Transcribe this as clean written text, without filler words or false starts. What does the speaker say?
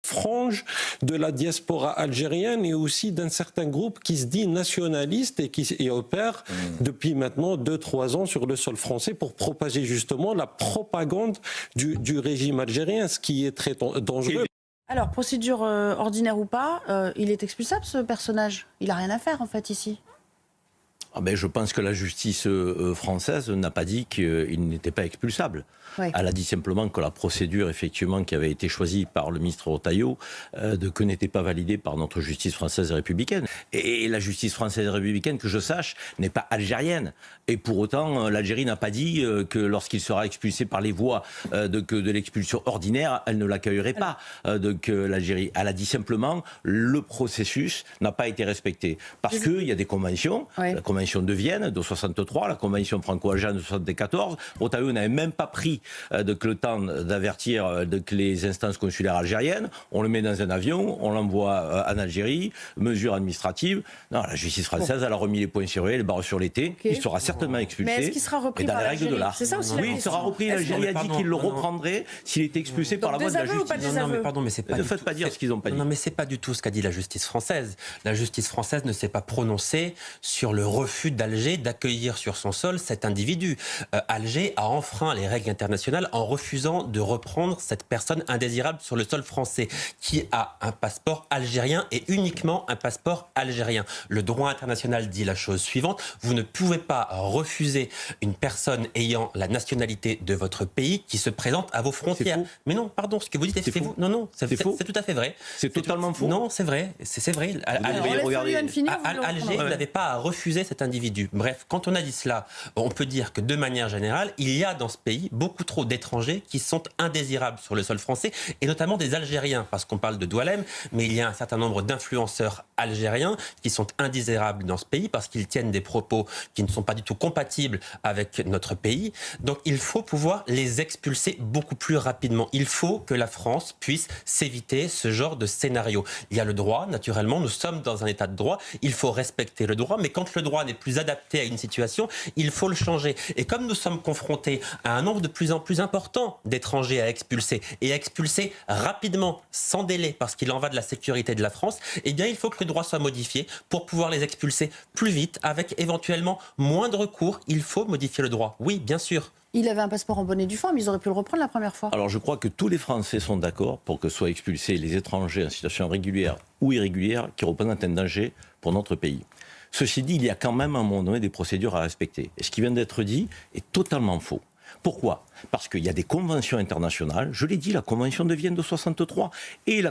frange de la diaspora algérienne et aussi d'un certain groupe qui se dit nationaliste et qui opère depuis maintenant 2-3 ans sur le sol français pour propager justement la propagande du régime algérien, ce qui est très dangereux. Alors, procédure ordinaire ou pas, il est expulsable ce personnage? Il n'a rien à faire en fait ici. Je pense que la justice française n'a pas dit qu'il n'était pas expulsable. Oui. Elle a dit simplement que la procédure, effectivement, qui avait été choisie par le ministre Retailleau, que n'était pas validée par notre justice française et républicaine. Et la justice française et républicaine, que je sache, n'est pas algérienne. Et pour autant, l'Algérie n'a pas dit que lorsqu'il sera expulsé par les voies de l'expulsion ordinaire, elle ne l'accueillerait pas. L'Algérie, elle a dit simplement le processus n'a pas été respecté. Parce qu'il y a des conventions, la convention de Vienne de 63, la convention franco-algérienne de 74. Retailleau n'avait même pas pris le temps d'avertir les instances consulaires algériennes. On le met dans un avion, on l'envoie en Algérie, mesure administrative. Non, la justice française, elle a remis les points sur les barres sur l'été. Il sera certainement expulsé. Mais est-ce qu'il sera repris par l'Algérie? C'est ça aussi la question. Oui, il sera repris. L'Algérie a dit qu'il le reprendrait s'il était expulsé par la voie de la justice. Non, mais pardon, mais c'est pas. Ne faites pas dire ce qu'ils n'ont pas dit. Non, mais c'est pas du tout ce qu'a dit la justice française. La justice française ne s'est pas prononcée sur le refus d'Alger d'accueillir sur son sol cet individu. Alger a enfreint les règles internationales en refusant de reprendre cette personne indésirable sur le sol français, qui a un passeport algérien et uniquement un passeport algérien. Le droit international dit la chose suivante: vous ne pouvez pas refuser une personne ayant la nationalité de votre pays qui se présente à vos frontières. Mais non, pardon, ce que vous dites, c'est faux. Non, c'est tout à fait vrai. C'est totalement faux. Non, c'est vrai. C'est vrai. Alger n'avait pas à refuser cet individu. Bref, quand on a dit cela, on peut dire que de manière générale, il y a dans ce pays beaucoup trop d'étrangers qui sont indésirables sur le sol français, et notamment des Algériens, parce qu'on parle de Doualem, mais il y a un certain nombre d'influenceurs algériens qui sont indésirables dans ce pays parce qu'ils tiennent des propos qui ne sont pas du tout compatibles avec notre pays. Donc il faut pouvoir les expulser beaucoup plus rapidement. Il faut que la France puisse s'éviter ce genre de scénario. Il y a le droit, naturellement, nous sommes dans un état de droit, il faut respecter le droit, mais quand le droit n'est plus adapté à une situation, il faut le changer. Et comme nous sommes confrontés à un nombre de plus en plus important d'étrangers à expulser, et à expulser rapidement, sans délai, parce qu'il en va de la sécurité de la France, eh bien il faut que le droit soit modifié pour pouvoir les expulser plus vite, avec éventuellement moins de recours. Il faut modifier le droit. Oui, bien sûr. Il avait un passeport en bonne et due forme, ils auraient pu le reprendre la première fois. Alors je crois que tous les Français sont d'accord pour que soient expulsés les étrangers en situation régulière ou irrégulière qui représentent un danger pour notre pays. Ceci dit, il y a quand même à un moment donné des procédures à respecter. Et ce qui vient d'être dit est totalement faux. Pourquoi ? Parce qu'il y a des conventions internationales, je l'ai dit, la convention de Vienne de 63 et la